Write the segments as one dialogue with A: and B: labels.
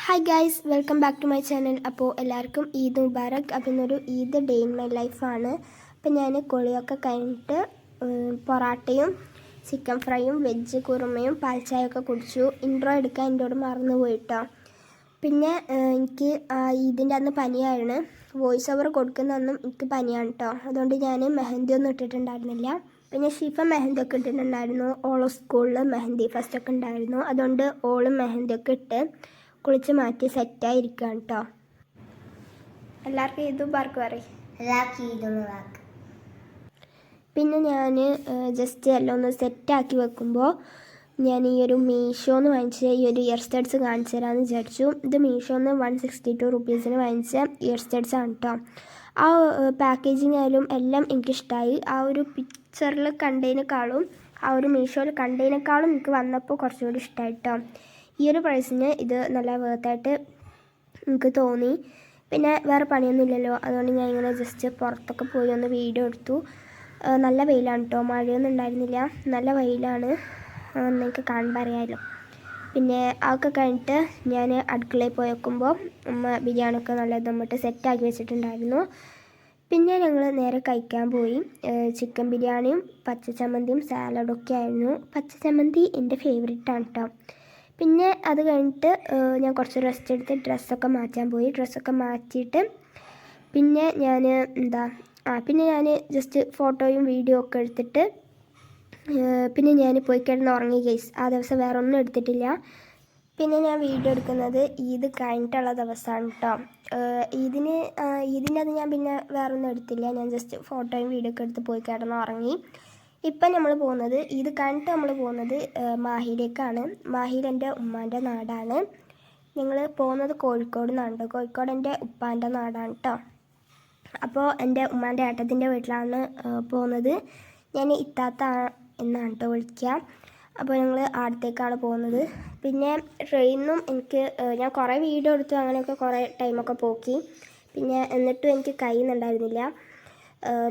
A: Hi guys, welcome back to my channel. അപ്പോൾ എല്ലാവർക്കും ഈദ് മുബാറക്. അപ്പോൾ ഇന്നൊരു ഈദ് ഡേ ഇൻ മൈ ലൈഫാണ്. അപ്പോൾ ഞാൻ കുളിയൊക്കെ കഴിഞ്ഞിട്ട് പൊറാട്ടയും ചിക്കൻ ഫ്രൈയും വെജ് കുറുമയും പാൽച്ചായൊക്കെ കുടിച്ചു. ഇൻട്രോ എടുക്കാൻ എന്നോട് മറന്നു പോയിട്ടോ. പിന്നെ എനിക്ക് ഈദിൻ്റെ അന്ന് പനിയായിരുന്നു. വോയിസ് ഓവർ കൊടുക്കുന്നതൊന്നും എനിക്ക് പനിയാണ് കേട്ടോ. അതുകൊണ്ട് ഞാൻ മെഹന്തി ഒന്നും ഇട്ടിട്ടുണ്ടായിരുന്നില്ല. പിന്നെ ഷിഫ മെഹന്തി ഒക്കെ ഇട്ടിട്ടുണ്ടായിരുന്നു. ഓളോ സ്കൂളിൽ മെഹന്തി ഫസ്റ്റൊക്കെ ഉണ്ടായിരുന്നു. അതുകൊണ്ട് ഓളും മെഹന്തി ഒക്കെ ഇട്ട് കുളിച്ച് മാറ്റി സെറ്റായിരിക്കുകയാണ് കേട്ടോ. എല്ലാവർക്കും ഈദ് മുബാറക് പറയും.
B: എല്ലാവർക്കും ഈദ് മുബാറക്.
A: പിന്നെ ഞാൻ ജസ്റ്റ് എല്ലാം ഒന്ന് സെറ്റാക്കി വെക്കുമ്പോൾ ഞാൻ ഈ ഒരു മീഷോന്ന് വാങ്ങിച്ച ഈ ഒരു ഇയർ സ്റ്റഡ്സ് കാണിച്ചു തരാമെന്ന് വിചാരിച്ചു. ഇത് മീഷോന്ന് 162 റുപ്പീസിന് വാങ്ങിച്ച ഇയർ സ്റ്റഡ്സ് ആണ് കേട്ടോ. ആ പാക്കേജിങ് ആയാലും എല്ലാം എനിക്കിഷ്ടമായി. ആ ഒരു പിക്ചറിൽ കണ്ടതിനേക്കാളും ആ ഒരു മീഷോയിൽ കണ്ടതിനേക്കാളും എനിക്ക് വന്നപ്പോൾ കുറച്ചുകൂടി ഇഷ്ടമായി കേട്ടോ. ഈ ഒരു പ്രൈസിന് ഇത് നല്ല വേർത്തായിട്ട് എനിക്ക് തോന്നി. പിന്നെ വേറെ പണിയൊന്നുമില്ലല്ലോ, അതുകൊണ്ട് ഞാൻ ഇങ്ങനെ ജസ്റ്റ് പുറത്തൊക്കെ പോയി ഒന്ന് വീഡിയോ എടുത്തു. നല്ല വെയിലാണ് കേട്ടോ, മഴയൊന്നും ഉണ്ടായിരുന്നില്ല, നല്ല വെയിലാണ്, നിങ്ങൾക്ക് കാണുമ്പോൾ അറിയാമല്ലോ. പിന്നെ അതൊക്കെ കഴിഞ്ഞിട്ട് ഞാൻ അടുക്കളയിൽ പോയി വെക്കുമ്പോൾ ബിരിയാണിയൊക്കെ നല്ല ദമ്മിട്ട് സെറ്റാക്കി വെച്ചിട്ടുണ്ടായിരുന്നു. പിന്നെ ഞങ്ങൾ നേരെ കഴിക്കാൻ പോയി. ചിക്കൻ ബിരിയാണിയും പച്ചച്ചമ്മന്തിയും സാലഡൊക്കെ ആയിരുന്നു. പച്ചച്ചമ്മന്തി എൻ്റെ ഫേവറേറ്റാണ് കേട്ടോ. പിന്നെ അത് കഴിഞ്ഞിട്ട് ഞാൻ കുറച്ച് റെസ്റ്റ് എടുത്ത് ഡ്രസ്സൊക്കെ മാറ്റാൻ പോയി. ഡ്രസ്സൊക്കെ മാറ്റിയിട്ട് പിന്നെ ഞാൻ ജസ്റ്റ് ഫോട്ടോയും വീഡിയോ ഒക്കെ എടുത്തിട്ട് പിന്നെ ഞാൻ പോയി കിടന്ന് ഉറങ്ങി ഗൈസ്. ആ ദിവസം വേറെ ഒന്നും എടുത്തിട്ടില്ല. പിന്നെ ഞാൻ വീഡിയോ എടുക്കുന്നത് ഈദ് കഴിഞ്ഞിട്ടുള്ള ദിവസമാണ് കേട്ടോ. ഈദിൻ്റെ അത് ഞാൻ പിന്നെ വേറെ ഒന്നും എടുത്തില്ല. ഞാൻ ജസ്റ്റ് ഫോട്ടോയും വീഡിയോ ഒക്കെ എടുത്ത് പോയി കിടന്ന് ഉറങ്ങി. ഇപ്പം നമ്മൾ പോകുന്നത് ഇത് കഴിഞ്ഞിട്ട് നമ്മൾ പോകുന്നത് മാഹിയിലേക്കാണ്. മാഹിയിൽ എൻ്റെ ഉമ്മാൻ്റെ നാടാണ്. ഞങ്ങൾ പോകുന്നത് കോഴിക്കോട് നിന്നാണ്. കോഴിക്കോട് എൻ്റെ ഉപ്പാൻ്റെ നാടാണ് കേട്ടോ. അപ്പോൾ എൻ്റെ ഉമ്മാൻ്റെ ഏട്ടത്തിൻ്റെ വീട്ടിലാണ് പോകുന്നത്. ഞാൻ ഇത്താത്ത എന്നാണ് കേട്ടോ വിളിക്കുക. അപ്പോൾ ഞങ്ങൾ അടുത്തേക്കാണ് പോകുന്നത്. പിന്നെ ട്രെയിനിനും ഞാൻ കുറേ വീഡിയോ എടുത്തു, അങ്ങനെയൊക്കെ കുറേ ടൈമൊക്കെ പോക്കി. പിന്നെ എന്നിട്ടും എനിക്ക് കഴിയുന്നുണ്ടായിരുന്നില്ല.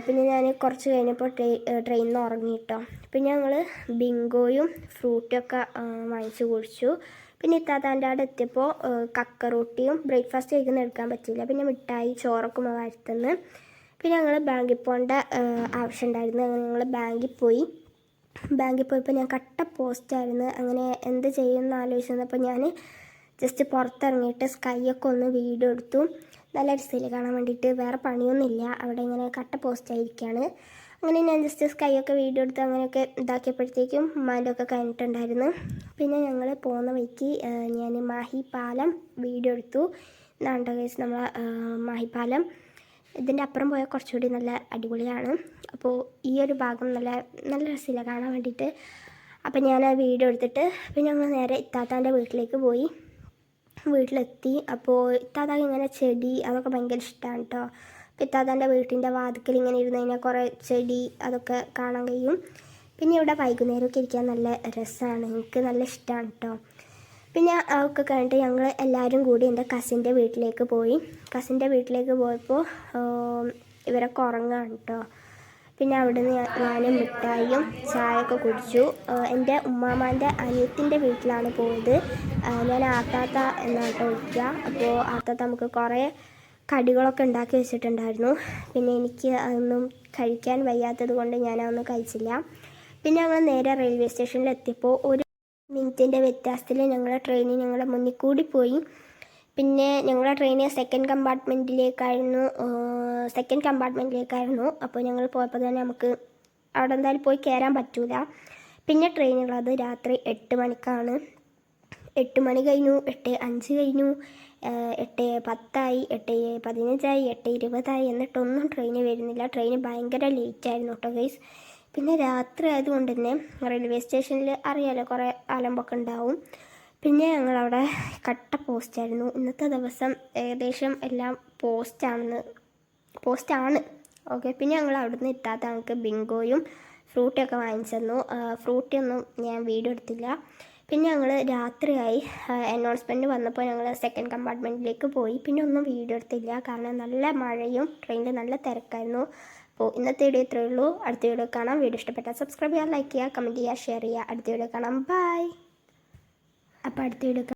A: പിന്നെ ഞാൻ കുറച്ച് കഴിഞ്ഞപ്പോൾ ട്രെയിനിൽ നിന്ന് ഉറങ്ങി കേട്ടോ. പിന്നെ ഞങ്ങൾ ബിങ്കോയും ഫ്രൂട്ടൊക്കെ വാങ്ങിച്ച് കുടിച്ചു. പിന്നെ ഇത്താത്താൻ്റെ അവിടെ എത്തിയപ്പോൾ കക്കറോട്ടിയും ബ്രേക്ക്ഫാസ്റ്റ് കഴിക്കുന്ന എടുക്കാൻ പറ്റില്ല. പിന്നെ മിഠായി ചോറൊക്കെ വരുത്തുന്നു. പിന്നെ ഞങ്ങൾ ബാങ്കിൽ പോകേണ്ട ആവശ്യം ഉണ്ടായിരുന്നു. അങ്ങനെ ഞങ്ങൾ ബാങ്കിൽ പോയപ്പോൾ ഞാൻ കട്ട പോസ്റ്റായിരുന്നു. അങ്ങനെ എന്ത് ചെയ്യുമെന്ന് ആലോചിച്ചപ്പോൾ ഞാൻ ജസ്റ്റ് പുറത്തിറങ്ങിയിട്ട് സ്കൈയൊക്കെ ഒന്ന് വീഡിയോ എടുത്തു. നല്ല രസമില്ല കാണാൻ വേണ്ടിയിട്ട്. വേറെ പണിയൊന്നുമില്ല, അവിടെ ഇങ്ങനെ കട്ട പോസ്റ്റായിരിക്കുകയാണ്. അങ്ങനെ ഞാൻ ജസ്റ്റ് സ്കൈയൊക്കെ വീഡിയോ എടുത്ത് അങ്ങനെയൊക്കെ ഇതാക്കിയപ്പോഴത്തേക്കും ഉമ്മാൻ്റെ ഒക്കെ കഴിഞ്ഞിട്ടുണ്ടായിരുന്നു. പിന്നെ ഞങ്ങൾ പോകുന്ന വഴിക്ക് ഞാൻ മാഹി പാലം വീഡിയോ എടുത്തു. ഇതാണ് കേസ് നമ്മളെ മാഹി പാലം. ഇതിൻ്റെ അപ്പുറം പോയാൽ കുറച്ചുകൂടി നല്ല അടിപൊളിയാണ്. അപ്പോൾ ഈ ഒരു ഭാഗം നല്ല രസമില്ല കാണാൻ വേണ്ടിയിട്ട്. അപ്പോൾ ഞാൻ ആ വീഡിയോ എടുത്തിട്ട് പിന്നെ ഞങ്ങൾ നേരെ ഇത്താത്താൻ്റെ വീട്ടിലേക്ക് പോയി. വീട്ടിലെത്തി. അപ്പോൾ ഇത്താത്താക്ക് ഇങ്ങനെ ചെടി അതൊക്കെ ഭയങ്കര ഇഷ്ടമാണ് കേട്ടോ. അപ്പോൾ ഇത്താത്താൻ്റെ വീട്ടിൻ്റെ വാതിക്കൽ ഇങ്ങനെ ഇരുന്ന് കഴിഞ്ഞാൽ കുറേ ചെടി അതൊക്കെ കാണാൻ കഴിയും. പിന്നെ ഇവിടെ വൈകുന്നേരമൊക്കെ ഇരിക്കാൻ നല്ല രസമാണ്, എനിക്ക് നല്ല ഇഷ്ടമാണ് കേട്ടോ. പിന്നെ അതൊക്കെ കഴിഞ്ഞിട്ട് ഞങ്ങൾ എല്ലാവരും കൂടി എൻ്റെ കസിൻ്റെ വീട്ടിലേക്ക് പോയി. കസിൻ്റെ വീട്ടിലേക്ക് പോയപ്പോൾ ഇവരൊക്കെ ഉറങ്ങുകയാണ് കേട്ടോ. പിന്നെ അവിടുന്ന് ഞാൻ മിഠായിയും ചായയൊക്കെ കുടിച്ചു. എൻ്റെ ഉമ്മാമാൻ്റെ അനിയത്തിൻ്റെ വീട്ടിലാണ് പോയത്. ഞാൻ ആത്താത്ത എന്നാണ് കേട്ടോ വിളിക്കുക. അപ്പോൾ ആത്താത്ത നമുക്ക് കുറേ കടികളൊക്കെ ഉണ്ടാക്കി വെച്ചിട്ടുണ്ടായിരുന്നു. പിന്നെ എനിക്ക് അതൊന്നും കഴിക്കാൻ വയ്യാത്തത് കൊണ്ട് ഞാനതൊന്നും കഴിച്ചില്ല. പിന്നെ ഞങ്ങൾ നേരെ റെയിൽവേ സ്റ്റേഷനിൽ എത്തിയപ്പോൾ 1 മിനിറ്റിൻ്റെ വ്യത്യാസത്തിൽ ഞങ്ങളുടെ ട്രെയിനിൽ ഞങ്ങളുടെ മുന്നിൽ കൂടി പോയി. പിന്നെ ഞങ്ങളുടെ ട്രെയിന് സെക്കൻഡ് കമ്പാർട്ട്മെൻറ്റിലേക്കായിരുന്നു. അപ്പോൾ ഞങ്ങൾ പോയപ്പോൾ തന്നെ നമുക്ക് അവിടെ എന്തായാലും പോയി കയറാൻ പറ്റില്ല. പിന്നെ ട്രെയിനുള്ളത് രാത്രി 8 മണിക്കാണ്. 8 മണി കഴിഞ്ഞു, 8:05 കഴിഞ്ഞു, 8:10 8:15 8:20 എന്നിട്ടൊന്നും ട്രെയിന് വരുന്നില്ല. ട്രെയിന് ഭയങ്കര ലേറ്റായിരുന്നു കേട്ടോ ഗൈസ്. പിന്നെ രാത്രി ആയതുകൊണ്ട് തന്നെ റെയിൽവേ സ്റ്റേഷനിൽ അറിയാലോ കുറേ അലമ്പൊക്കെ ഉണ്ടാവും. പിന്നെ ഞങ്ങളവിടെ കട്ട പോസ്റ്റായിരുന്നു. ഇന്നത്തെ ദിവസം ഏകദേശം എല്ലാം പോസ്റ്റാണ്. ഓക്കെ. പിന്നെ ഞങ്ങൾ അവിടുന്ന് ഇത്താത്ത ഞങ്ങൾക്ക് ബിങ്കോയും ഫ്രൂട്ടിയൊക്കെ വാങ്ങിച്ചു തന്നു. ഫ്രൂട്ടിയൊന്നും ഞാൻ വീഡിയോ എടുത്തില്ല. പിന്നെ ഞങ്ങൾ രാത്രിയായി. അനൗൺസ്മെൻറ്റ് വന്നപ്പോൾ ഞങ്ങൾ സെക്കൻഡ് കമ്പാർട്ട്മെൻറ്റിലേക്ക് പോയി. പിന്നെ ഒന്നും വീഡിയോ എടുത്തില്ല, കാരണം നല്ല മഴയും ട്രെയിനിൽ നല്ല തിരക്കായിരുന്നു. അപ്പോൾ ഇന്നത്തെ വീഡിയോ ഇത്രയേ ഉള്ളൂ. അടുത്ത വീഡിയോ കാണാം. വീഡിയോ ഇഷ്ടപ്പെട്ടാൽ സബ്സ്ക്രൈബ് ചെയ്യുക, ലൈക്ക് ചെയ്യുക, കമൻറ്റ് ചെയ്യുക, ഷെയർ ചെയ്യുക. അടുത്ത വീഡിയോ കാണാം. ബൈ. അപ്പോൾ അടുത്ത വീഡിയോ